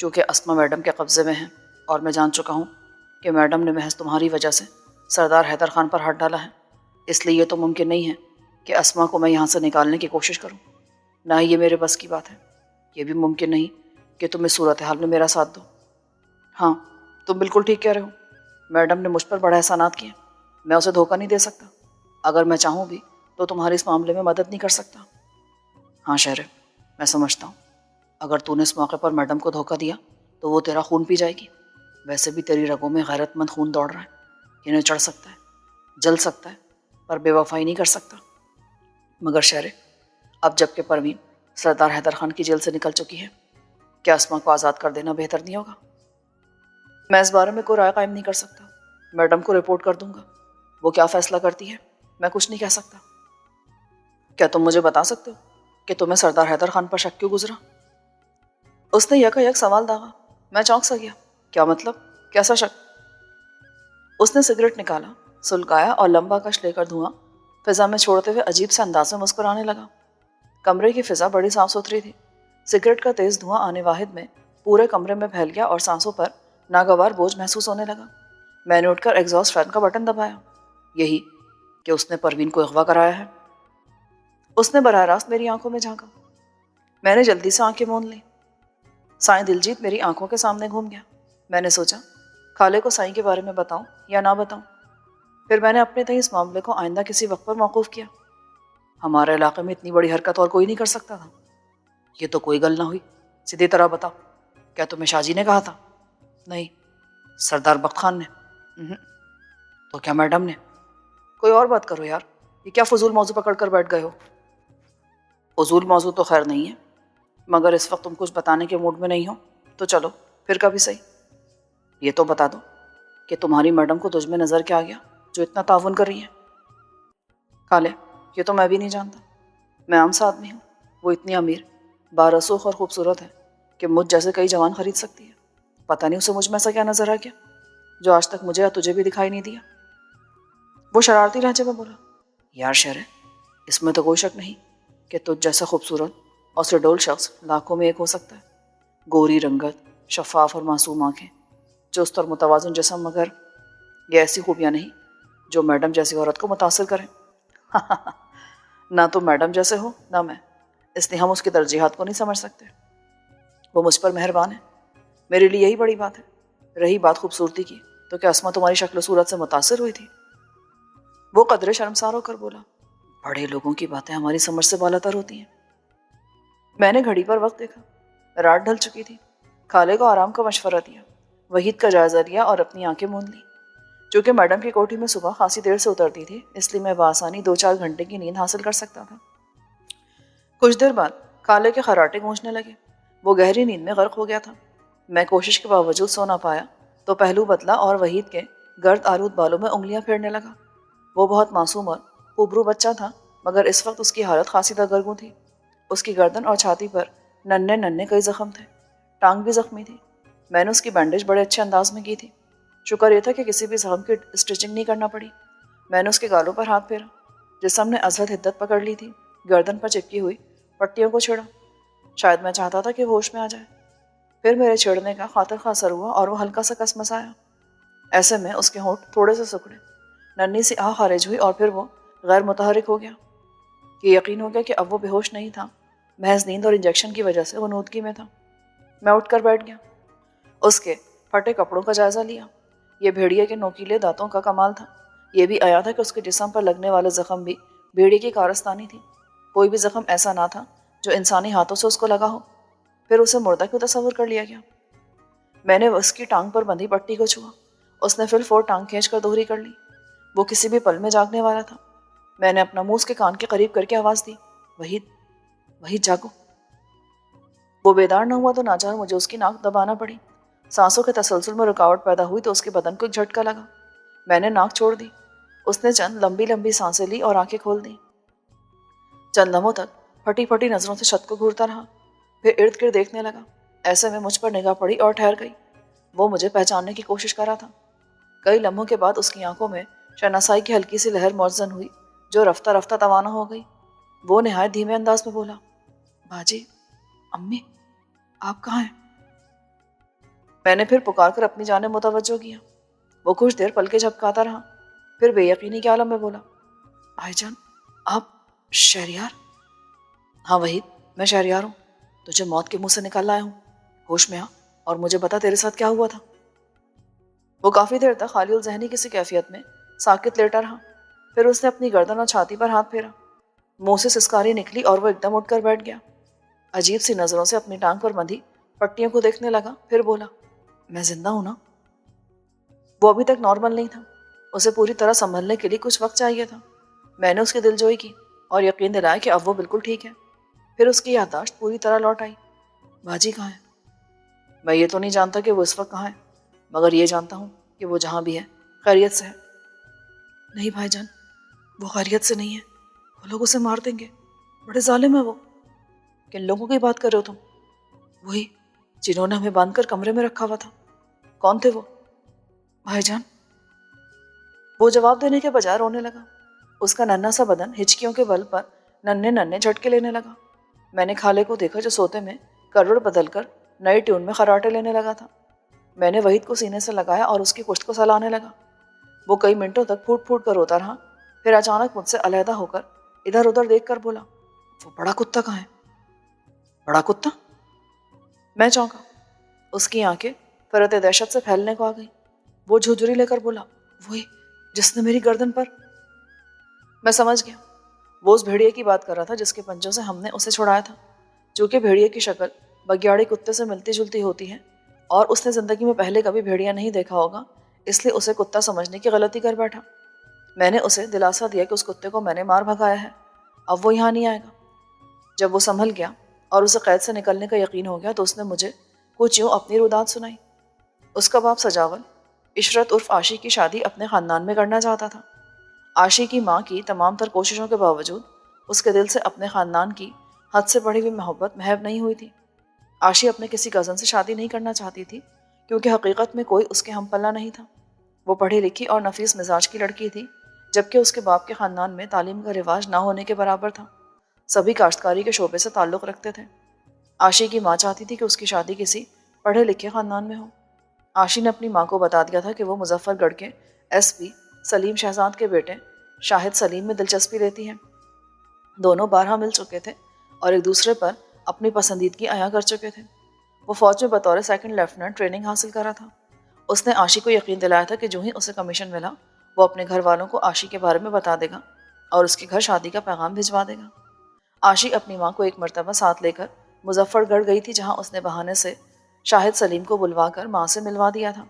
چونکہ اسما میڈم کے قبضے میں ہیں اور میں جان چکا ہوں کہ میڈم نے محض تمہاری وجہ سے سردار حیدر خان پر ہاتھ ڈالا ہے، اس لیے یہ تو ممکن نہیں ہے کہ اسما کو میں یہاں سے نکالنے کی کوشش کروں، نہ ہی یہ میرے بس کی بات ہے۔ یہ بھی ممکن نہیں کہ تم اس صورتحال میں میرا ساتھ دو۔ ہاں، تم بالکل ٹھیک کہہ رہے ہو، میڈم نے مجھ پر بڑے احسانات کیے، میں اسے دھوکہ نہیں دے سکتا۔ اگر میں چاہوں بھی تو تمہاری اس معاملے میں مدد نہیں کر سکتا۔ ہاں شہر، میں سمجھتا ہوں اگر تو نے اس موقع پر میڈم کو دھوکہ دیا تو وہ تیرا خون پی جائے گی۔ ویسے بھی تیری رگوں میں غیرت مند خون دوڑ رہا ہے، انہیں چڑھ سکتا ہے، جل سکتا ہے، پر بے وفائی نہیں کر سکتا۔ مگر شہر، اب جب کہ پروین سردار حیدر خان کی جیل سے نکل چکی ہے، کیا اسما کو آزاد کر دینا بہتر نہیں ہوگا؟ میں اس بارے میں کوئی رائے قائم نہیں کر سکتا، میڈم کو رپورٹ کر دوں گا، وہ کیا فیصلہ کرتی ہے میں کچھ نہیں کہہ سکتا۔ کیا تم مجھے بتا سکتے ہو کہ تمہیں سردار حیدر خان پر شک کیوں گزرا؟ اس نے یکا یک سوال داغا۔ میں چونک سا گیا۔ کیا مطلب؟ کیسا شک؟ اس نے سگریٹ نکالا، سلگایا اور لمبا کش لے کر دھواں فضا میں چھوڑتے ہوئے عجیب سے انداز میں مسکرانے لگا۔ کمرے کی فضا بڑی صاف ستھری تھی، سگریٹ کا تیز دھواں آنے واحد میں پورے کمرے میں پھیل گیا اور سانسوں پر ناگوار بوجھ محسوس ہونے لگا۔ میں نے اٹھ کر ایگزاسٹ فین کا بٹن دبایا۔ یہی کہ اس نے پروین کو اغوا کرایا ہے۔ اس نے براہ راست میری آنکھوں میں جھانکا۔ میں نے جلدی سے آنکھیں موند لی۔ سائیں دلجیت میری آنکھوں کے سامنے گھوم گیا۔ میں نے سوچا خالے کو سائیں کے بارے میں بتاؤں یا نہ بتاؤں۔ پھر میں نے اپنے تئیں اس معاملے کو آئندہ کسی وقت پر موقوف کیا۔ ہمارے علاقے میں اتنی بڑی حرکت اور کوئی نہیں کر سکتا تھا۔ یہ تو کوئی گل نہ ہوئی، سیدھی طرح بتاؤ، کیا تمہیں شاہ جی نے کہا تھا؟ نہیں۔ سردار بخت خان نے؟ تو کیا میڈم نے؟ کوئی اور بات کرو یار، یہ کیا فضول موضوع پکڑ کر بیٹھ گئے ہو؟ فضول موضوع تو خیر نہیں ہے، مگر اس وقت تم کچھ بتانے کے موڈ میں نہیں ہو تو چلو پھر کبھی صحیح۔ یہ تو بتا دو کہ تمہاری میڈم کو تجھ میں نظر کیا آ گیا جو اتنا تعاون کر رہی ہے؟ خالے، یہ تو میں بھی نہیں جانتا، میں عام سا آدمی ہوں، وہ اتنی امیر، بارسوخ اور خوبصورت ہے کہ مجھ جیسے کئی جوان خرید سکتی ہے۔ پتہ نہیں اسے مجھ میں ایسا کیا نظر آ گیا جو آج تک مجھے یا تجھے بھی دکھائی نہیں دیا۔ وہ شرارتی لہجے میں بولا، یار شہر، اس میں تو کوئی شک نہیں کہ تجھ جیسا خوبصورت اور سڈول شخص لاکھوں میں ایک ہو سکتا ہے۔ گوری رنگت، شفاف اور معصوم آنکھیں، چست اور متوازن جسم، مگر یہ ایسی خوبیاں نہیں جو میڈم جیسی عورت کو متاثر کریں۔ نہ تو میڈم جیسے ہو نہ میں، اس لیے ہم اس کی ترجیحات کو نہیں سمجھ سکتے۔ وہ مجھ پر مہربان ہے، میرے لیے یہی بڑی بات ہے۔ رہی بات خوبصورتی کی، تو کیا اسما تمہاری شکل و صورت سے متاثر ہوئی تھی؟ وہ قدرے شرمسار ہو کر بولا، بڑے لوگوں کی باتیں ہماری سمجھ سے بالا تر ہوتی ہیں۔ میں نے گھڑی پر وقت دیکھا، رات ڈھل چکی تھی۔ خالے کو آرام کا مشورہ دیا، وحید کا جائزہ لیا اور اپنی آنکھیں موند لی۔ چونکہ میڈم کی کوٹھی میں صبح خاصی دیر سے اترتی تھی، اس لیے میں بآسانی 2-4 گھنٹے کی نیند حاصل کر سکتا تھا۔ کچھ دیر بعد خالے کے خراٹے گونجنے لگے، وہ گہری نیند میں غرق ہو گیا تھا۔ میں کوشش کے باوجود سو نہ پایا تو پہلو بدلا اور وحید کے گرد آلود بالوں میں انگلیاں پھیرنے لگا۔ وہ بہت معصوم اور خوبرو بچہ تھا، مگر اس وقت اس کی حالت خاصی دگرگوں تھی۔ اس کی گردن اور چھاتی پر ننھے ننھے کئی زخم تھے، ٹانگ بھی زخمی تھی۔ میں نے اس کی بینڈیج بڑے اچھے انداز میں کی تھی، شکر یہ تھا کہ کسی بھی زخم کی اسٹچنگ نہیں کرنا پڑی۔ میں نے اس کے گالوں پر ہاتھ پھیرا، جسم نے ازحد حدت پکڑ لی تھی، گردن پر چپکی ہوئی پٹیوں کو چھیڑا، شاید میں چاہتا تھا کہ وہ ہوش میں آ جائے۔ پھر میرے چھیڑنے کا خاطر خواہ اثر ہوا اور وہ ہلکا سا کسمسایا۔ ایسے میں اس کے ہونٹ تھوڑے سے سکڑے، ننھی سی آہ خارج ہوئی اور پھر وہ غیر متحرک ہو گیا۔ یہ یقین ہو گیا کہ اب وہ بے ہوش نہیں تھا، محض نیند اور انجیکشن کی وجہ سے وہ نودگی میں تھا۔ میں اٹھ کر بیٹھ گیا، اس کے پھٹے کپڑوں کا جائزہ لیا۔ یہ بھیڑیے کے نوکیلے دانتوں کا کمال تھا۔ یہ بھی آیا تھا کہ اس کے جسم پر لگنے والے زخم بھی بھیڑیے کی کارستانی تھی۔ کوئی بھی زخم ایسا نہ تھا جو انسانی ہاتھوں سے اس کو لگا ہو۔ پھر اسے مردہ کیوں تصور کر لیا گیا؟ میں نے اس کی ٹانگ پر بندھی پٹی کو چھوا، اس نے فی الفور ٹانگ کھینچ کر دوہری کر لی۔ وہ کسی بھی پل میں جاگنے والا تھا۔ میں نے اپنا منہ اس کے کان کے قریب کر کے آواز دی، وحید، وحید جاگو۔ وہ بیدار نہ ہوا تو ناچار مجھے اس کی ناک دبانا پڑی۔ سانسوں کے تسلسل میں رکاوٹ پیدا ہوئی تو اس کے بدن کو ایک جھٹکا لگا۔ میں نے ناک چھوڑ دی، اس نے چند لمبی لمبی سانسیں لی اور آنکھیں کھول دیں۔ چند لمحوں تک پھٹی پھٹی نظروں سے چھت کو گھورتا رہا، پھر ارد گرد دیکھنے لگا۔ ایسے میں مجھ پر نگاہ پڑی اور ٹھہر گئی۔ وہ مجھے پہچاننے کی کوشش کر رہا تھا۔ کئی لمحوں کے بعد اس کی آنکھوں میں شناسائی کی ہلکی سی لہر موزن ہوئی جو رفتہ رفتہ توانا ہو گئی۔ وہ نہایت دھیمے انداز میں بولا، باجی، امی، آپ کہاں ہیں؟ میں نے پھر پکار کر اپنی جانب متوجہ کیا۔ وہ کچھ دیر پلکیں جھپکاتا رہا، پھر بے یقینی کے عالم میں بولا، بھائی جان آپ شہریار؟ ہاں وحید، میں شہریار ہوں، تجھے موت کے منہ سے نکال لایا ہوں، ہوش میں آ اور مجھے بتا تیرے ساتھ کیا ہوا تھا۔ وہ کافی دیر تک خالی الذہنی کسی کیفیت میں ساکت لیٹا رہا، پھر اس نے اپنی گردن اور چھاتی پر ہاتھ پھیرا، منہ سے سسکاری نکلی اور وہ ایک دم اٹھ کر بیٹھ گیا۔ عجیب سی نظروں سے اپنی ٹانگ پر بندھی پٹیوں کو دیکھنے لگا، پھر بولا، میں زندہ ہوں نا؟ وہ ابھی تک نارمل نہیں تھا، اسے پوری طرح سنبھلنے کے لیے کچھ وقت چاہیے تھا۔ میں نے اس کی دلجوئی کی اور یقین دلایا کہ اب وہ بالکل ٹھیک ہے۔ پھر اس کی یادداشت پوری طرح لوٹ آئی۔ باجی کہاں ہے؟ میں یہ تو نہیں جانتا کہ وہ اس وقت کہاں ہے، مگر یہ جانتا ہوں کہ وہ جہاں بھی ہے خیریت سے ہے۔ نہیں بھائی جان، وہ خیریت سے نہیں ہے، وہ لوگ اسے مار دیں گے، بڑے ظالم ہیں وہ۔ کن لوگوں کی بات کر رہے ہو تم؟ وہی جنہوں نے ہمیں باندھ کر کمرے میں رکھا ہوا تھا۔ کون تھے وہ؟ بھائی جان۔ وہ جواب دینے کے بجائے رونے لگا، اس کا ننھا سا بدن ہچکیوں کے بل پر ننھے ننھے جھٹکے لینے لگا۔ میں نے خالے کو دیکھا جو سوتے میں کروڑ بدل کر نئی ٹیون میں خراٹے لینے لگا تھا۔ میں نے وحید کو سینے سے لگایا اور اس کی پشت کو سلانے لگا۔ وہ کئی منٹوں تک پھوٹ پھوٹ کر روتا رہا، پھر اچانک مجھ سے علیحدہ ہو کر ادھر ادھر دیکھ کر بولا، وہ بڑا کتا کہاں ہے؟ بڑا کتا؟ میں چونکا، اس کی آنکھیں فرط دہشت سے پھیلنے کو آ گئی۔ وہ جھجری لے کر بولا، وہی جس نے میری گردن پر۔ میں سمجھ گیا، وہ اس بھیڑیے کی بات کر رہا تھا جس کے پنجوں سے ہم نے اسے چھڑایا تھا۔ چونکہ بھیڑیے کی شکل بگیاڑی کتے سے ملتی جلتی ہوتی ہے اور اس نے زندگی میں پہلے کبھی بھیڑیا نہیں دیکھا ہوگا، اس لیے اسے کتا سمجھنے کی غلطی کر بیٹھا۔ میں نے اسے دلاسا دیا کہ اس کتے کو میں نے مار بھگایا ہے، اب وہ یہاں نہیں آئے گا۔ جب وہ سنبھل گیا اور اسے قید سے نکلنے کا یقین ہو گیا تو اس نے مجھے کچھ یوں اپنی روداد سنائی۔ اس کا باپ سجاول عشرت عرف عاشی کی شادی اپنے خاندان میں کرنا چاہتا تھا۔ عاشی کی ماں کی تمام تر کوششوں کے باوجود اس کے دل سے اپنے خاندان کی حد سے بڑھی ہوئی محبت محو نہیں ہوئی تھی۔ عاشی اپنے کسی کزن سے شادی نہیں کرنا چاہتی تھی کیونکہ حقیقت میں کوئی اس کے ہم پلہ نہیں تھا۔ وہ پڑھی لکھی اور نفیس مزاج کی لڑکی تھی، جبکہ اس کے باپ کے خاندان میں تعلیم کا رواج نہ ہونے کے برابر تھا۔ سبھی کاشتکاری کے شعبے سے تعلق رکھتے تھے۔ عاشی کی ماں چاہتی تھی کہ اس کی شادی کسی پڑھے لکھے خاندان میں ہو۔ عاشی نے اپنی ماں کو بتا دیا تھا کہ وہ مظفر گڑھ کے ایس پی سلیم شہزاد کے بیٹے شاہد سلیم میں دلچسپی لیتی ہے۔ دونوں بارہا مل چکے تھے اور ایک دوسرے پر اپنی پسندیدگی عیاں کر چکے تھے۔ وہ فوج میں بطور سیکنڈ لیفٹیننٹ ٹریننگ حاصل کرا تھا۔ اس نے عاشی کو یقین دلایا تھا کہ جو ہی اسے کمیشن ملا وہ اپنے گھر والوں کو عاشی کے بارے میں بتا دے گا اور اس کے گھر شادی کا پیغام بھجوا دے گا۔ عاشی اپنی ماں کو ایک مرتبہ ساتھ لے کر مظفر گڑھ گئی تھی، جہاں اس نے بہانے سے شاہد سلیم کو بلوا کر ماں سے ملوا دیا تھا۔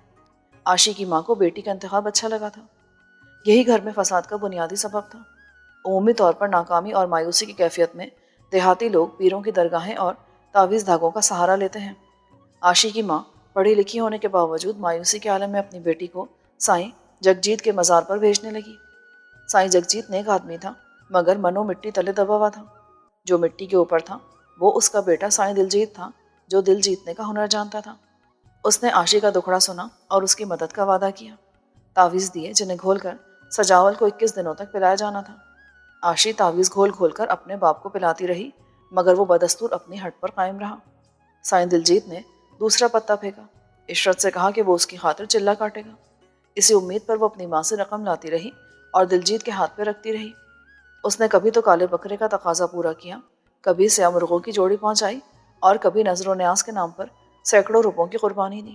عاشی کی ماں کو بیٹی کا انتخاب اچھا لگا تھا، یہی گھر میں فساد کا بنیادی سبب تھا۔ عمومی طور پر ناکامی اور مایوسی کی کیفیت میں دیہاتی لوگ پیروں کی درگاہیں اور تعویذ دھاگوں کا سہارا لیتے ہیں۔ عاشی کی ماں پڑھی لکھی ہونے کے باوجود مایوسی کے عالم میں اپنی بیٹی کو سائیں جگجیت کے مزار پر بھیجنے لگی۔ سائیں جگجیت نیک آدمی تھا، مگر منو مٹی تلے دبا ہوا تھا۔ جو مٹی کے اوپر تھا وہ اس کا بیٹا سائیں دلجیت تھا، جو دل جیتنے کا ہنر جانتا تھا۔ اس نے عاشی کا دکھڑا سنا اور اس کی مدد کا وعدہ کیا۔ تعویذ دیے جنہیں گھول کر سجاول کو 21 دنوں تک پلایا جانا تھا۔ عاشی تعویذ گھول گھول کر اپنے باپ کو پلاتی رہی، مگر وہ بدستور اپنی ہٹ پر قائم رہا۔ سائیں دلجیت نے دوسرا پتا پھینکا، عشرت سے کہا کہ وہ اس کی خاطر چلہ کاٹے گا۔ اسی امید پر وہ اپنی ماں سے رقم لاتی رہی اور دلجیت کے ہاتھ پہ رکھتی رہی۔ اس نے کبھی تو کالے بکرے کا تقاضا پورا کیا، کبھی سیاہ مرغوں کی جوڑی پہنچائی اور کبھی نظر و نیاز کے نام پر سینکڑوں روپوں کی قربانی دی،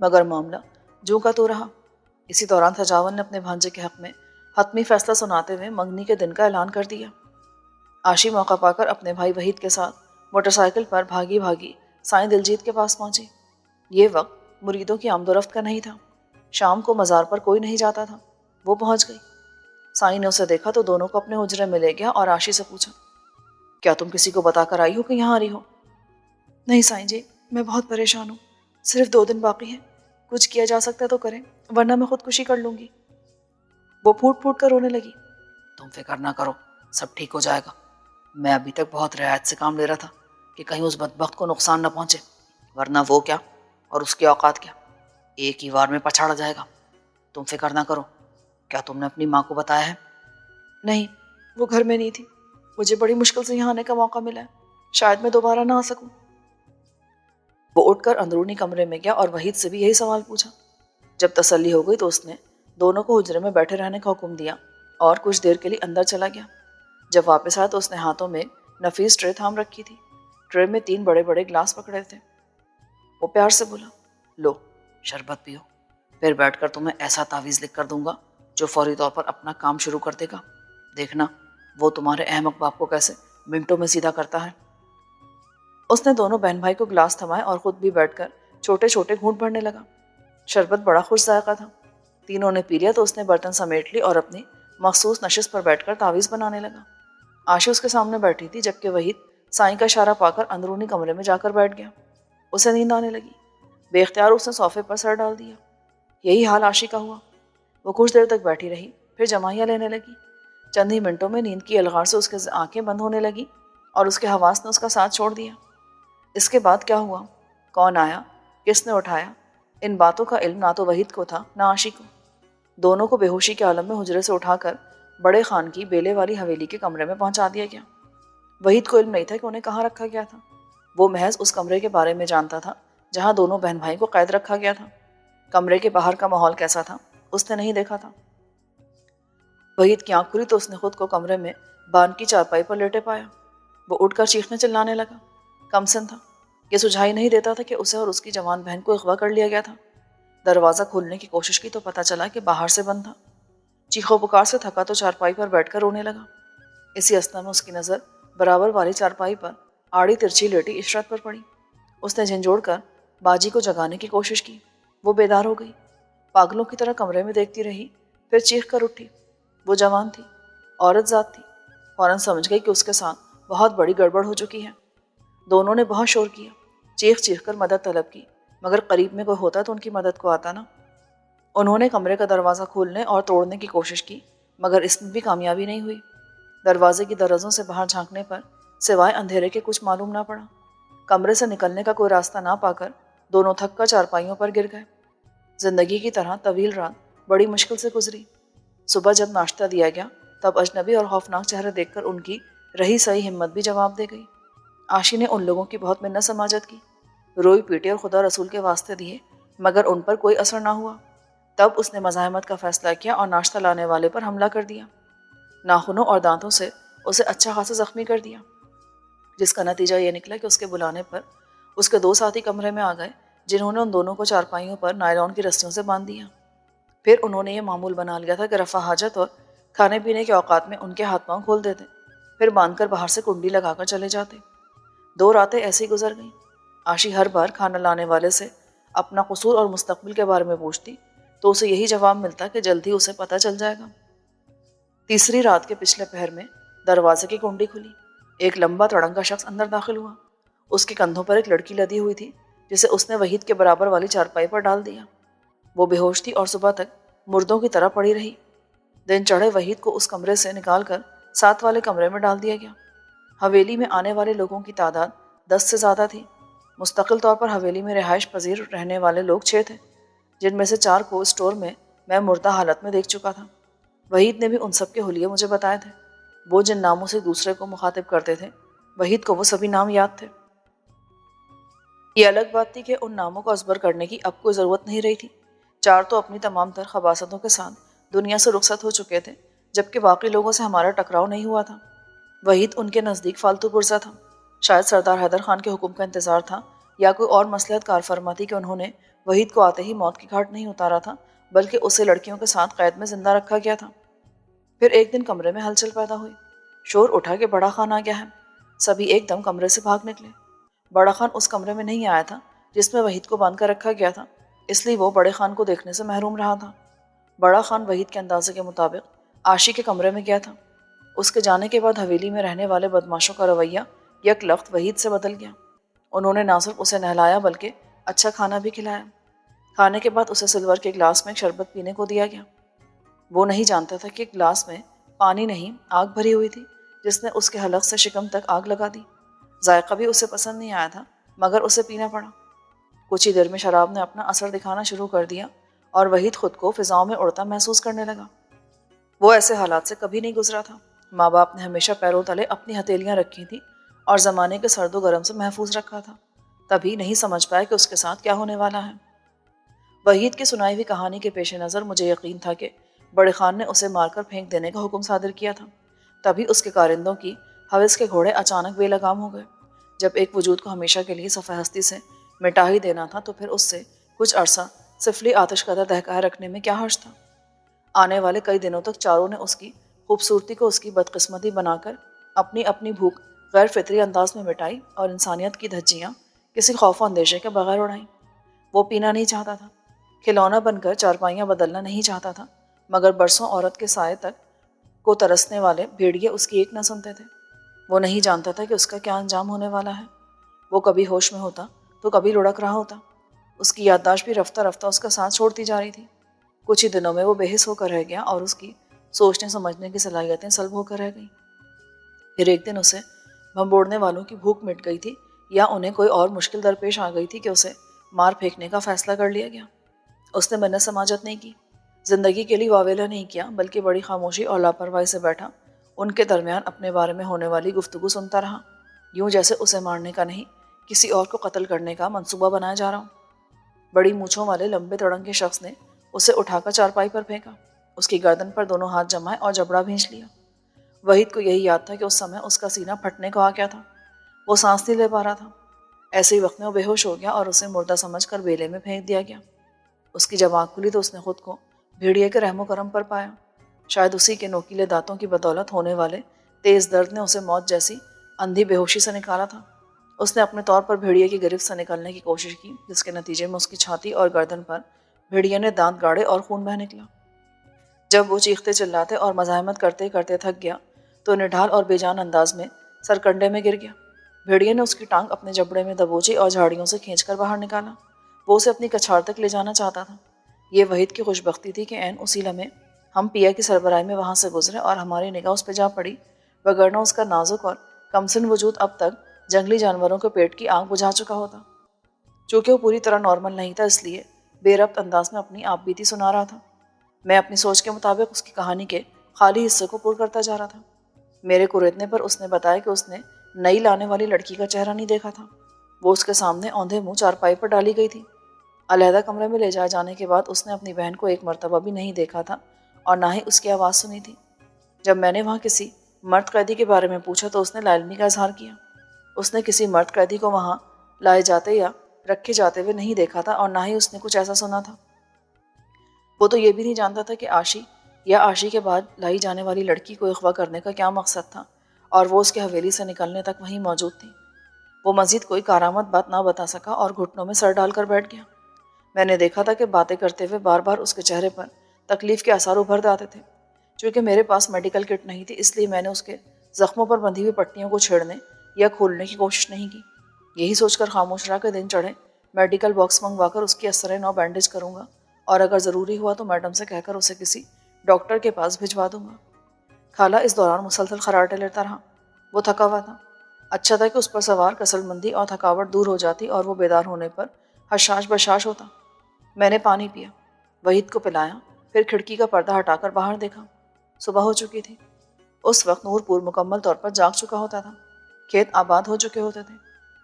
مگر معاملہ جو کا تو رہا۔ اسی دوران سجاول نے اپنے بھانجے کے حق میں حتمی فیصلہ سناتے ہوئے منگنی کے دن کا اعلان کر دیا۔ عاشی موقع پا کر اپنے بھائی وحید کے ساتھ موٹر سائیکل پر بھاگی بھاگی سائیں دلجیت کے پاس پہنچی۔ یہ وقت مریدوں کی آمد و رفت کا نہیں تھا، شام کو مزار پر کوئی نہیں جاتا تھا۔ وہ پہنچ گئی۔ سائیں نے اسے دیکھا تو دونوں کو اپنے حجرے میں لے گیا اور عاشی سے پوچھا، کیا تم کسی کو بتا کر آئی ہو کہ یہاں آ رہی ہو؟ نہیں سائیں جی، میں بہت پریشان ہوں، صرف 2 دن باقی ہیں، کچھ کیا جا سکتا تو کریں ورنہ میں خودکشی کر لوں گی۔ وہ پھوٹ پھوٹ کر رونے لگی، تم فکر نہ کرو، سب ٹھیک ہو جائے گا۔ میں ابھی تک بہت رعایت سے کام لے رہا تھا کہ کہیں اس بدبخت کو نقصان نہ پہنچے، ورنہ وہ کیا اور اس کی اوقات کیا، ایک ہی وار میں پچھاڑا جائے گا۔ تم فکر نہ کرو۔ کیا تم نے اپنی ماں کو بتایا ہے؟ نہیں، وہ گھر میں نہیں تھی، مجھے بڑی مشکل سے یہاں آنے کا موقع ملا ہے، شاید میں دوبارہ نہ آ سکوں۔ وہ اٹھ کر اندرونی کمرے میں گیا اور وحید سے بھی یہی سوال پوچھا۔ جب تسلی ہو گئی تو اس نے دونوں کو حجرے میں بیٹھے رہنے کا حکم دیا اور کچھ دیر کے لیے اندر چلا گیا۔ جب واپس آیا تو اس نے ہاتھوں میں نفیس ٹرے تھام رکھی تھی۔ ٹرے میں 3 بڑے بڑے گلاس پکڑے تھے۔ وہ پیار سے بولا، لو شربت پیو، پھر بیٹھ کر تمہیں ایسا تعویذ لکھ کر دوں گا جو فوری طور پر اپنا کام شروع کر دے گا۔ دیکھنا وہ تمہارے احمق باپ کو کیسے منٹوں میں سیدھا کرتا ہے۔ اس نے دونوں بہن بھائی کو گلاس تھمائے اور خود بھی بیٹھ کر چھوٹے چھوٹے گھونٹ بھرنے لگا۔ شربت بڑا خوش ذائقہ تھا۔ تینوں نے پی لیا تو اس نے برتن سمیٹ لی اور اپنی مخصوص نشست پر بیٹھ کر تعویذ بنانے لگا۔ آشی اس کے سامنے بیٹھی تھی، جبکہ وحید سائیں کا اشارہ پا کر اندرونی کمرے میں جا کر بیٹھ گیا۔ اسے نیند آنے لگی۔ بے اختیار اس نے صوفے پر سر ڈال دیا۔ یہی حال آشی کا ہوا۔ وہ کچھ دیر تک بیٹھی رہی، پھر جمائیاں لینے لگی۔ چند ہی منٹوں میں نیند کی الغار سے اس کے آنکھیں بند ہونے لگی اور اس کے حواس نے اس کا ساتھ چھوڑ دیا۔ اس کے بعد کیا ہوا، کون آیا، کس نے اٹھایا، ان باتوں کا علم نہ تو وحید کو تھا نہ آشی کو۔ دونوں کو بے ہوشی کے عالم میں حجرے سے اٹھا کر بڑے خان کی بیلے والی حویلی کے کمرے میں پہنچا دیا گیا۔ وحید کو علم نہیں تھا کہ انہیں کہاں رکھا گیا تھا۔ وہ محض اس کمرے کے بارے میں جانتا تھا جہاں دونوں بہن بھائی کو قید رکھا گیا تھا۔ کمرے کے باہر کا ماحول کیسا تھا اس نے نہیں دیکھا تھا۔ وحید کی آنکھ کھلی تو اس نے خود کو کمرے میں بان کی چارپائی پر لیٹے پایا۔ وہ اٹھ کر چیخنے چلانے لگا۔ کم سن تھا، یہ سجھائی نہیں دیتا تھا کہ اسے اور اس کی جوان بہن کو اغوا کر لیا گیا تھا۔ دروازہ کھولنے کی کوشش کی تو پتہ چلا کہ باہر سے بند تھا۔ چیخو پکار سے تھکا تو چارپائی پر بیٹھ کر رونے لگا۔ اسی اثنا میں اس کی نظر برابر والی چارپائی پر آڑی ترچھی لیٹی عشرت پر پڑی۔ اس نے جھنجھوڑ کر باجی کو جگانے کی کوشش کی۔ وہ بیدار ہو گئی، پاگلوں کی طرح کمرے میں دیکھتی رہی، پھر چیخ کر اٹھی۔ وہ جوان تھی، عورت ذات تھی، فوراً سمجھ گئی کہ اس کے ساتھ بہت بڑی گڑبڑ ہو چکی ہے۔ دونوں نے بہت شور کیا، چیخ چیخ کر مدد طلب کی، مگر قریب میں کوئی ہوتا تو ان کی مدد کو آتا نا۔ انہوں نے کمرے کا دروازہ کھولنے اور توڑنے کی کوشش کی، مگر اس میں بھی کامیابی نہیں ہوئی۔ دروازے کی درزوں سے باہر جھانکنے پر سوائے اندھیرے کے کچھ معلوم نہ پڑا۔ کمرے سے نکلنے کا کوئی راستہ نہ پا کر دونوں تھک کر چارپائیوں پر گر گئے۔ زندگی کی طرح طویل رات بڑی مشکل سے گزری۔ صبح جب ناشتہ دیا گیا تب اجنبی اور خوفناک چہرے دیکھ کر ان کی رہی سہی ہمت بھی جواب دے گئی۔ آشی نے ان لوگوں کی بہت منت سماجت کی، روئی پیٹی اور خدا رسول کے واسطے دیے، مگر ان پر کوئی اثر نہ ہوا۔ تب اس نے مزاحمت کا فیصلہ کیا اور ناشتہ لانے والے پر حملہ کر دیا۔ ناخنوں اور دانتوں سے اسے اچھا خاصا زخمی کر دیا، جس کا نتیجہ یہ نکلا کہ اس کے بلانے پر اس کے 2 ساتھی کمرے میں آ گئے، جنہوں نے ان دونوں کو چارپائیوں پر نائلون کی رسیوں سے باندھ دیا۔ پھر انہوں نے یہ معمول بنا لیا تھا کہ رفع حاجت اور کھانے پینے کے اوقات میں ان کے ہاتھ پاؤں کھول دیتے، پھر باندھ کر باہر سے کنڈی لگا کر چلے جاتے۔ 2 راتیں ایسے ہی گزر گئیں۔ آشی ہر بار کھانا لانے والے سے اپنا قصور اور مستقبل کے بارے میں پوچھتی تو اسے یہی جواب ملتا کہ جلد ہی اسے پتہ چل جائے گا۔ تیسری رات کے پچھلے پہر میں دروازے کی کنڈی کھلی۔ ایک لمبا تڑنگا شخص اندر داخل ہوا۔ اس کے کندھوں پر ایک لڑکی لدی ہوئی تھی جسے اس نے وحید کے برابر والی چارپائی پر ڈال دیا۔ وہ بے ہوش تھی اور صبح تک مردوں کی طرح پڑی رہی۔ دن چڑھے وحید کو اس کمرے سے نکال کر ساتھ والے کمرے میں ڈال دیا گیا۔ حویلی میں آنے والے لوگوں کی تعداد 10 سے زیادہ تھی۔ مستقل طور پر حویلی میں رہائش پذیر رہنے والے لوگ 6 تھے، جن میں سے 4 کو اسٹور میں مردہ حالت میں دیکھ چکا تھا۔ وحید نے بھی ان سب کے حلیے مجھے بتائے تھے۔ وہ جن ناموں سے دوسرے کو مخاطب کرتے تھے، وحید کو وہ سبھی نام یاد تھے۔ یہ الگ بات تھی کہ ان ناموں کو ازبر کرنے کی اب کوئی ضرورت نہیں رہی تھی۔ 4 تو اپنی تمام تر خباثتوں کے ساتھ دنیا سے رخصت ہو چکے تھے، جبکہ باقی لوگوں سے ہمارا ٹکراؤ نہیں ہوا تھا۔ وحید ان کے نزدیک فالتو پرزہ تھا۔ شاید سردار حیدر خان کے حکم کا انتظار تھا یا کوئی اور مصلحت کار فرما تھی کہ انہوں نے وحید کو آتے ہی موت کی گھاٹ نہیں اتارا تھا، بلکہ اسے لڑکیوں کے ساتھ قید میں زندہ رکھا گیا تھا۔ پھر ایک دن کمرے میں ہلچل پیدا ہوئی۔ شور اٹھا کہ بڑا خان آ گیا ہے۔ سبھی ایک دم کمرے سے بھاگ نکلے۔ بڑا خان اس کمرے میں نہیں آیا تھا جس میں وحید کو باندھ کر رکھا گیا تھا، اس لیے وہ بڑے خان کو دیکھنے سے محروم رہا تھا۔ بڑا خان وحید کے اندازے کے مطابق آشی کے کمرے میں گیا تھا۔ اس کے جانے کے بعد حویلی میں رہنے والے بدماشوں کا رویہ یک لخت وحید سے بدل گیا۔ انہوں نے نہ صرف اسے نہلایا بلکہ اچھا کھانا بھی کھلایا۔ کھانے کے بعد اسے سلور کے گلاس میں ایک شربت پینے کو دیا گیا۔ وہ نہیں جانتا تھا کہ گلاس میں پانی نہیں آگ بھری ہوئی تھی، جس نے اس کے حلق سے شکم تک آگ لگا دی۔ ذائقہ بھی اسے پسند نہیں آیا تھا، مگر اسے پینا پڑا۔ کچھ ہی دیر میں شراب نے اپنا اثر دکھانا شروع کر دیا اور وحید خود کو فضاؤں میں اڑتا محسوس کرنے لگا۔ وہ ایسے حالات سے کبھی نہیں گزرا تھا۔ ماں باپ نے ہمیشہ پیروں تلے اپنی ہتھیلیاں رکھی تھیں اور زمانے کے سرد و گرم سے محفوظ رکھا تھا۔ تبھی نہیں سمجھ پایا کہ اس کے ساتھ کیا ہونے والا ہے۔ وحید کی سنائی ہوئی کہانی کے پیش نظر مجھے یقین تھا کہ بڑے خان نے اسے مار کر پھینک دینے کا حکم صادر کیا تھا۔ تبھی اس کے کارندوں کی ہوس کے گھوڑے اچانک بے لگام ہو گئے۔ جب ایک وجود کو ہمیشہ کے لیے صفحہ ہستی سے مٹا ہی دینا تھا تو پھر اس سے کچھ عرصہ سفلی آتش قدر دہکائے رکھنے میں کیا حرج تھا؟ آنے والے کئی دنوں تک چاروں نے اس کی خوبصورتی کو اس کی بدقسمتی بنا کر اپنی اپنی بھوک غیر فطری انداز میں مٹائی اور انسانیت کی دھجیاں کسی خوف و اندیشے کے بغیر اڑائیں۔ وہ پینا نہیں چاہتا تھا، کھلونا بن کر چارپائیاں بدلنا نہیں چاہتا تھا، مگر برسوں عورت کے سائے تک کو ترسنے والے بھیڑیے اس کی ایک نہ سنتے تھے۔ وہ نہیں جانتا تھا کہ اس کا کیا انجام ہونے والا ہے۔ وہ کبھی ہوش میں ہوتا تو کبھی لڑک رہا ہوتا۔ اس کی یادداشت بھی رفتہ رفتہ اس کا ساتھ چھوڑتی جا رہی تھی۔ کچھ ہی دنوں میں وہ بے حس ہو کر رہ گیا اور اس کی سوچنے سمجھنے کی صلاحیتیں سلب ہو کر رہ گئیں۔ پھر ایک دن اسے بھنبوڑنے والوں کی بھوک مٹ گئی تھی یا انہیں کوئی اور مشکل درپیش آ گئی تھی کہ اسے مار پھینکنے کا فیصلہ کر لیا گیا۔ اس نے منت سماجت نہیں کی، زندگی کے لیے واویلا نہیں کیا، بلکہ بڑی خاموشی اور لاپرواہی سے بیٹھا ان کے درمیان اپنے بارے میں ہونے والی گفتگو سنتا رہا، یوں جیسے اسے مارنے کا نہیں کسی اور کو قتل کرنے کا منصوبہ بنایا جا رہا ہوں۔ بڑی مونچھوں والے لمبے تڑنگ کے شخص نے اسے اٹھا کر چارپائی پر پھینکا، اس کی گردن پر دونوں ہاتھ جمائے اور جبڑا بھینچ لیا۔ وحید کو یہی یاد تھا کہ اس سمے اس کا سینہ پھٹنے کو آ گیا تھا، وہ سانس نہیں لے پا رہا تھا۔ ایسے ہی وقت میں وہ بے ہوش ہو گیا اور اسے مردہ سمجھ کر بیلے میں پھینک دیا گیا۔ اس کی جب آنکھ کھلی تو اس نے خود کو بھیڑیے کے رحم و کرم پر پایا۔ شاید اسی کے نوکیلے دانتوں کی بدولت ہونے والے تیز درد نے اسے موت جیسی اندھی بے ہوشی سے نکالا تھا۔ اس نے اپنے طور پر بھیڑیے کی گرفت سے نکلنے کی کوشش کی، جس کے نتیجے میں اس کی چھاتی اور گردن پر بھیڑیے نے دانت گاڑے اور خون بہہ نکلا۔ جب وہ چیختے چلاتے اور مزاحمت کرتے کرتے تھک گیا تو نڈھال اور بے جان انداز میں سرکنڈے میں گر گیا۔ بھیڑیے نے اس کی ٹانگ اپنے جبڑے میں دبوچی اور جھاڑیوں سے کھینچ کر باہر نکالا۔ وہ اسے اپنی کچھار تک لے جانا چاہتا تھا۔ یہ وحید کی خوش بختی تھی کہ عین اسی لمحے ہم پیا کی سربراہی میں وہاں سے گزرے اور ہماری نگاہ اس پہ جا پڑی، وگرنہ اس کا نازک اور کمسن وجود اب تک جنگلی جانوروں کے پیٹ کی آگ بجھا چکا ہوتا۔ چونکہ وہ پوری طرح نارمل نہیں تھا، اس لیے بے ربط انداز میں اپنی آپ بیتی سنا رہا تھا۔ میں اپنی سوچ کے مطابق اس کی کہانی کے خالی حصے کو پر کرتا جا رہا تھا۔ میرے کوریدنے پر اس نے بتایا کہ اس نے نئی لانے والی لڑکی کا چہرہ نہیں دیکھا تھا۔ وہ اس کے سامنے اوندھے منہ چارپائی پر ڈالی گئی تھی۔ علیحدہ کمرے میں لے جائے جانے کے بعد اس نے اپنی بہن کو ایک مرتبہ بھی نہیں دیکھا تھا اور نہ ہی اس کی آواز سنی تھی۔ جب میں نے وہاں کسی مرد قیدی کے بارے میں پوچھا تو اس نے لا علمی کا اظہار کیا۔ اس نے کسی مرد قیدی کو وہاں لائے جاتے یا رکھے جاتے ہوئے نہیں دیکھا تھا اور نہ ہی اس نے کچھ ایسا سنا تھا۔ وہ تو یہ بھی نہیں جانتا تھا کہ عاشی یا عاشی کے بعد لائی جانے والی لڑکی کو اغوا کرنے کا کیا مقصد تھا، اور وہ اس کے حویلی سے نکلنے تک وہیں موجود تھی۔ وہ مزید کوئی کارآمد بات نہ بتا سکا اور گھٹنوں میں سر ڈال کر بیٹھ گیا۔ میں نے دیکھا تھا کہ باتیں کرتے ہوئے بار بار اس کے چہرے پر تکلیف کے آثار ابھر آتے تھے۔ چونکہ میرے پاس میڈیکل کٹ نہیں تھی، اس لیے میں نے اس کے زخموں پر بندھی ہوئی پٹیوں کو چھیڑنے یا کھولنے کی کوشش نہیں کی۔ یہی سوچ کر خاموش رہا کہ دن چڑھے میڈیکل باکس منگوا کر اس کی اثر نو بینڈیج کروں گا، اور اگر ضروری ہوا تو میڈم سے کہہ کر اسے کسی ڈاکٹر کے پاس بھجوا دوں گا۔ خالہ اس دوران مسلسل خراٹے لیتا رہا۔ وہ تھکا ہوا تھا۔ اچھا تھا کہ اس پر سوار کسل مندی اور تھکاوٹ دور ہو جاتی اور وہ بیدار ہونے پر حشاش بشاش ہوتا۔ میں نے پانی پیا، وحید کو پلایا، پھر کھڑکی کا پردہ ہٹا کر باہر دیکھا۔ صبح ہو چکی تھی۔ اس وقت نور پور مکمل طور پر جاگ چکا ہوتا تھا۔ کھیت آباد ہو چکے ہوتے تھے۔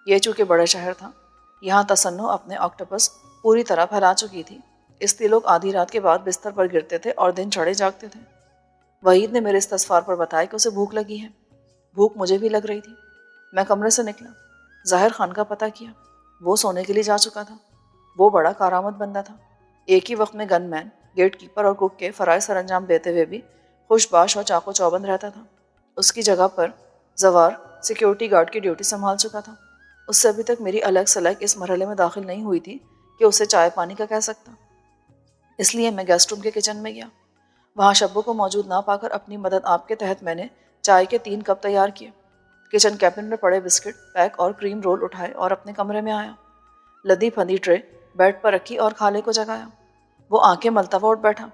یہ چونکہ بڑا شہر تھا، یہاں تصنع اپنے آکٹوپس پوری طرح پھیلا چکی تھی، اس لیے لوگ آدھی رات کے بعد بستر پر گرتے تھے اور دن چڑھے جاگتے تھے۔ وحید نے میرے استفسار پر بتایا کہ اسے بھوک لگی ہے۔ بھوک مجھے بھی لگ رہی تھی۔ میں کمرے سے نکلا، ظاہر خان کا پتہ کیا۔ وہ سونے کے لیے جا چکا تھا۔ وہ بڑا کارآمد بندہ تھا۔ ایک ہی وقت میں گن مین، گیٹ کیپر اور کوک کے فرائض سر انجام دیتے ہوئے بھی خوش باش اور چاقو چوبند رہتا تھا۔ اس کی جگہ پر زوار سیکیورٹی گارڈ کی ڈیوٹی سنبھال چکا تھا۔ اس سے ابھی تک میری الگ سلگ اس مرحلے میں داخل نہیں ہوئی تھی کہ اسے چائے پانی کا کہہ سکتا۔ اس لیے میں گیسٹ روم کے کچن میں گیا۔ وہاں شبو کو موجود نہ پا کر اپنی مدد آپ کے تحت میں نے چائے کے 3 کپ تیار کیے۔ کچن کیبن میں پڑے بسکٹ پیک اور کریم رول اٹھائے اور اپنے کمرے میں آیا۔ لدی پھندی ٹرے بیڈ پر رکھی اور خالے کو جگایا۔ وہ آنکھیں ملتا ہوا اٹھ بیٹھا۔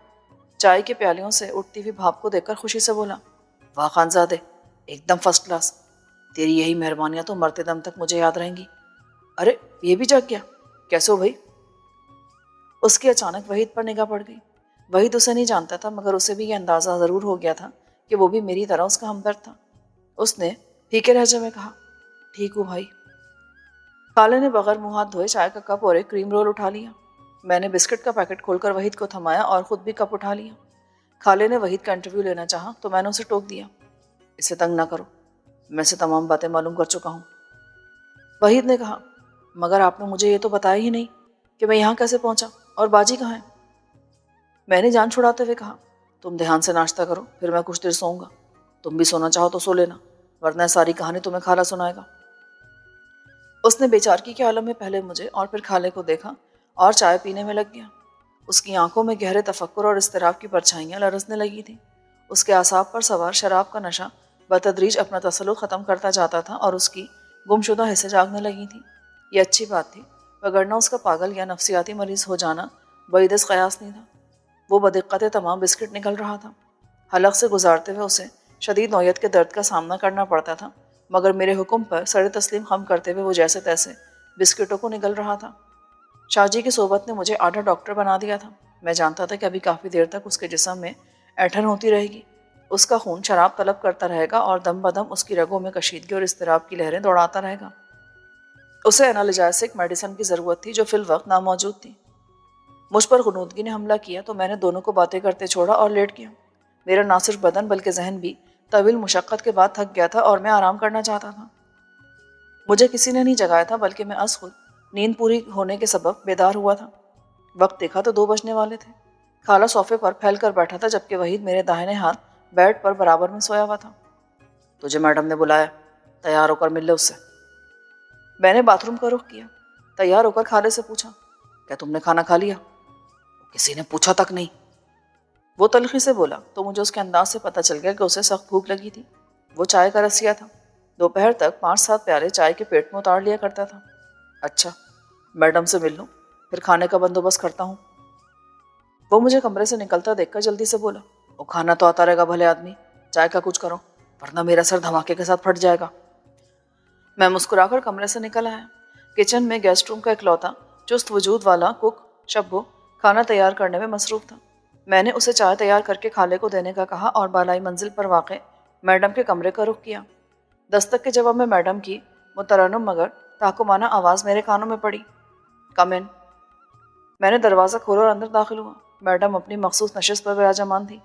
چائے کے پیالیوں سے اٹھتی ہوئی بھاپ کو دیکھ کر خوشی سے بولا، واہ خانزادے، ایک دم فرسٹ کلاس۔ تیری یہی مہربانیاں تو مرتے دم تک مجھے یاد رہیں گی۔ ارے یہ بھی جگ گیا، کیسے ہو بھائی؟ اس کی اچانک وحید پر نگاہ پڑ گئی۔ وحید اسے نہیں جانتا تھا، مگر اسے بھی یہ اندازہ ضرور ہو گیا تھا کہ وہ بھی میری طرح اس کا ہمدرد تھا۔ اس نے پھیکے لہجے میں کہا، ٹھیک ہوں بھائی۔ خالے نے بغیر منہ ہاتھ دھوئے چائے کا کپ اور ایک کریم رول اٹھا لیا۔ میں نے بسکٹ کا پیکٹ کھول کر وحید کو تھمایا اور خود بھی کپ اٹھا لیا۔ خالے نے وحید کا انٹرویو لینا چاہا تو میں نے اسے ٹوک دیا۔ اسے تنگ نہ کرو، میں سے تمام باتیں معلوم کر چکا ہوں۔ وحید نے کہا، مگر آپ نے مجھے یہ تو بتایا ہی نہیں کہ میں یہاں کیسے پہنچا اور باجی کہاں ہے؟ میں نے جان چھڑاتے ہوئے کہا، تم دھیان سے ناشتہ کرو، پھر میں کچھ دیر سوؤں گا۔ تم بھی سونا چاہو تو سو لینا، ورنہ ساری کہانی تمہیں خالہ سنائے گا۔ اس نے بیچارگی کے عالم میں پہلے مجھے اور پھر خالے کو دیکھا اور چائے پینے میں لگ گیا۔ اس کی آنکھوں میں گہرے تفکر اور اضطراب کی پرچھائیاں لرزنے لگی تھیں۔ اس کے اعصاب پر سوار شراب کا نشہ بتدریج اپنا تسلط ختم کرتا جاتا تھا اور اس کی گمشدہ حصیں جاگنے لگی تھیں۔ یہ اچھی بات تھی، وگرنہ اس کا پاگل یا نفسیاتی مریض ہو جانا بعید از قیاس نہیں تھا۔ وہ بدقت تمام بسکٹ نکل رہا تھا۔ حلق سے گزارتے ہوئے اسے شدید نوعیت کے درد کا سامنا کرنا پڑتا تھا، مگر میرے حکم پر سر تسلیم خم کرتے ہوئے وہ جیسے تیسے بسکٹوں کو نگل رہا تھا۔ شاہ جی کی صحبت نے مجھے آدھا ڈاکٹر بنا دیا تھا۔ میں جانتا تھا کہ ابھی کافی دیر تک اس کے جسم میں ایٹھن ہوتی رہے گی، اس کا خون شراب طلب کرتا رہے گا اور دم بدم اس کی رگوں میں کشیدگی اور اضطراب کی لہریں دوڑاتا رہے گا۔ اسے انالجیسک میڈیسن کی ضرورت تھی جو فی الوقت ناموجود تھی۔ مجھ پر غنودگی نے حملہ کیا تو میں نے دونوں کو باتیں کرتے چھوڑا اور لیٹ گیا۔ میرا نہ صرف بدن بلکہ ذہن بھی طویل مشقت کے بعد تھک گیا تھا اور میں آرام کرنا چاہتا تھا۔ مجھے کسی نے نہیں جگایا تھا بلکہ میں از خود نیند پوری ہونے کے سبب بیدار ہوا تھا۔ وقت دیکھا تو 2 بجنے والے تھے۔ خالہ صوفے پر پھیل کر بیٹھا تھا جبکہ وحید میرے داہنے ہاتھ بیڈ پر برابر میں سویا ہوا تھا۔ تجھے میڈم نے بلایا، تیار ہو کر مل لے اس سے۔ میں نے باتھ روم کا رخ کیا، تیار ہو کر خالے سے پوچھا، کیا تم نے کھانا کھا لیا؟ کسی نے پوچھا تک نہیں، وہ تلخی سے بولا تو مجھے اس کے انداز سے پتہ چل گیا کہ اسے سخت بھوک لگی تھی۔ وہ چائے کا رسیا تھا، دوپہر تک 5-7 پیالے چائے کے پیٹ میں اتار لیا کرتا تھا۔ اچھا، میڈم سے مل لوں، پھر کھانے کا بندوبست کرتا ہوں۔ وہ مجھے کمرے سے نکلتا دیکھ کر جلدی سے بولا، وہ کھانا تو آتا رہے گا بھلے آدمی، چائے کا کچھ کرو ورنہ میرا سر دھماکے کے ساتھ پھٹ جائے گا۔ میں مسکرا کر کمرے سے نکل آیا۔ کچن میں گیسٹ روم کا اکلوتا چست وجود والا کک شبو کھانا تیار کرنے میں مصروف تھا۔ میں نے اسے چائے تیار کر کے خالے کو دینے کا کہا اور بالائی منزل پر واقع میڈم کے کمرے کا رخ کیا۔ دستک کے جواب میں میڈم کی مترنم مگر تحکمانہ آواز میرے کانوں میں پڑی، کم ان۔ میں نے دروازہ کھولا اور اندر داخل ہوا۔ میڈم اپنی مخصوص نشست پر براجمان تھی۔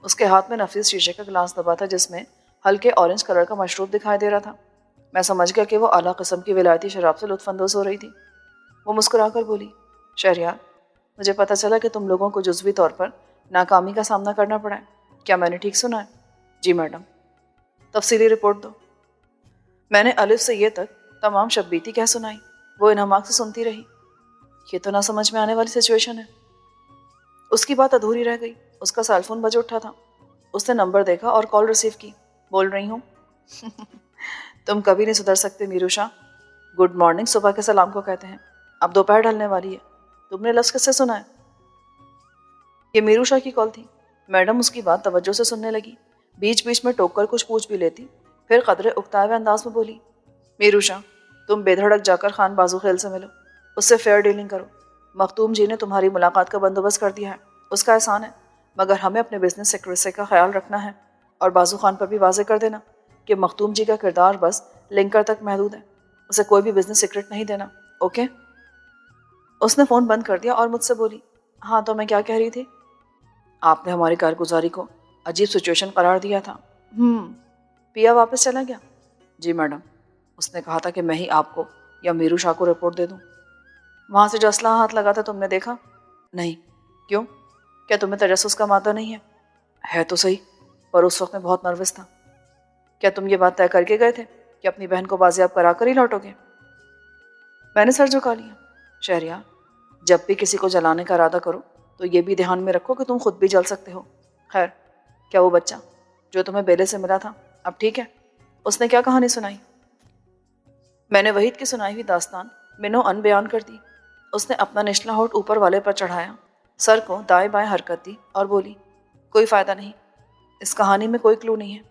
اس کے ہاتھ میں نفیس شیشے کا گلاس دبا تھا جس میں ہلکے اورنج کلر کا مشروب دکھائی دے رہا تھا۔ میں سمجھ گیا کہ وہ اعلیٰ قسم کی ولایتی شراب سے لطف اندوز ہو رہی تھی۔ وہ مسکرا کر بولی، شہریار، مجھے پتہ چلا کہ تم لوگوں کو جزوی طور پر ناکامی کا سامنا کرنا پڑا ہے، کیا میں نے ٹھیک سنا ہے؟ جی میڈم۔ تفصیلی رپورٹ دو۔ میں نے الف سے یہ تک تمام شب بیتی کہہ سنائی۔ وہ انہماک سے سنتی رہی۔ یہ تو نہ سمجھ میں آنے والی سچویشن ہے۔ اس کی بات ادھوری رہ گئی۔ اس کا سیل فون بج اٹھا تھا۔ اس نے نمبر دیکھا اور کال ریسیو کی۔ بول رہی ہوں۔ تم کبھی نہیں سدھر سکتے میروشا۔ گڈ مارننگ صبح کے سلام کو کہتے ہیں، اب دوپہر ڈھلنے والی ہے۔ تم نے لفظ کس سے سنا ہے؟ یہ میروشا کی کال تھی۔ میڈم اس کی بات توجہ سے سننے لگی، بیچ بیچ میں ٹوک کر کچھ پوچھ بھی لیتی، پھر قدرے اکتائے ہوئے انداز میں بولی، میروشا، تم بے دھڑک جا کر خان بازو خیل سے ملو، اس سے فیئر ڈیلنگ کرو۔ مختوم جی نے تمہاری ملاقات کا بندوبست کر دیا ہے، اس کا احسان ہے، مگر ہمیں اپنے بزنس سیکریسی کا خیال رکھنا ہے، اور بازو خان پر بھی واضح کر دینا کہ مختوم جی کا کردار بس لنکر تک محدود ہے، اسے کوئی بھی بزنس سیکرٹ نہیں دینا، اوکے؟ اس نے فون بند کر دیا اور مجھ سے بولی، ہاں تو میں کیا کہہ رہی تھی؟ آپ نے ہماری کارگزاری کو عجیب سچویشن قرار دیا تھا۔ پیا واپس چلا گیا؟ جی میڈم، اس نے کہا تھا کہ میں ہی آپ کو یا میرو شاہ کو رپورٹ دے دوں۔ وہاں سے جو اسلحہ ہاتھ لگا تھا تم نے دیکھا؟ نہیں۔ کیوں؟ کیا تمہیں تجسس کا مادہ نہیں ہے؟ ہے تو صحیح، پر اس وقت میں بہت نروس تھا۔ کیا تم یہ بات طے کر کے گئے تھے کہ اپنی بہن کو بازیاب کرا کر ہی لوٹو گے؟ میں نے سر جھکا لیا۔ شہریار، جب بھی کسی کو جلانے کا ارادہ کرو تو یہ بھی دھیان میں رکھو کہ تم خود بھی جل سکتے ہو۔ خیر، کیا وہ بچہ جو تمہیں بیلے سے ملا تھا اب ٹھیک ہے؟ اس نے کیا کہانی سنائی؟ میں نے وحید کی سنائی ہوئی داستان منو ان بیان کر دی۔ اس نے اپنا نچلا ہونٹ اوپر والے پر چڑھایا، سر کو دائیں بائیں حرکت دی اور بولی، کوئی فائدہ نہیں، اس کہانی میں کوئی کلو نہیں ہے۔